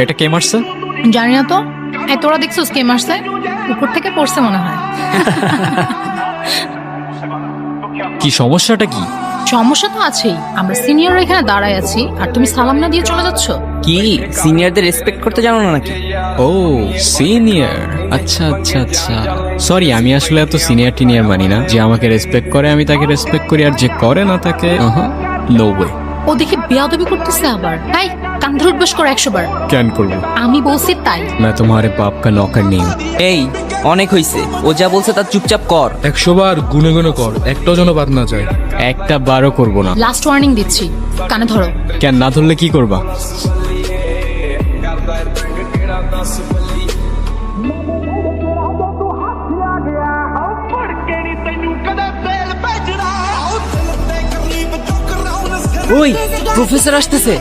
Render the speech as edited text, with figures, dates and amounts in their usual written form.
এটা কে মারছে? জানি না তো। এই তোরা দেখছিস কে মারছে? উপর থেকে পড়ছে মনে হয়। কি সমস্যাটা কি? সমস্যা তো আছেই। আমরা সিনিয়ররা এখানে দাঁড়ায় আছি আর তুমি সালাম না দিয়ে চলে যাচ্ছ। কি সিনিয়রদের রেসপেক্ট করতে জানো না নাকি? ও সিনিয়র, আচ্ছা আচ্ছা আচ্ছা। সরি, আমি আসলে এত সিনিয়র টিনিয়র মানি না। যে আমাকে রেসপেক্ট করে আমি তাকে রেসপেক্ট করি, আর যে করে না তাকে নো ওয়ে। ও দেখে বেয়াদবি করতেছে আবার। তাই কান ধরে উঠবস করো 100 বার। কেন করবো? আমি বলছি তাই। मैं तुम्हारे बाप का नौकर नहीं हूँ। এই অনেক হইছে, ও যা বলছে তার চুপচাপ কর। 100 বার গুনে গুনে কর, একটাও যেন বাদ না যায়। একটা বারও করবো না। লাস্ট ওয়ার্নিং দিচ্ছি, কানে ধরো। কেন না ধরলে কি করবা? ওই প্রফেসর আসতেছে।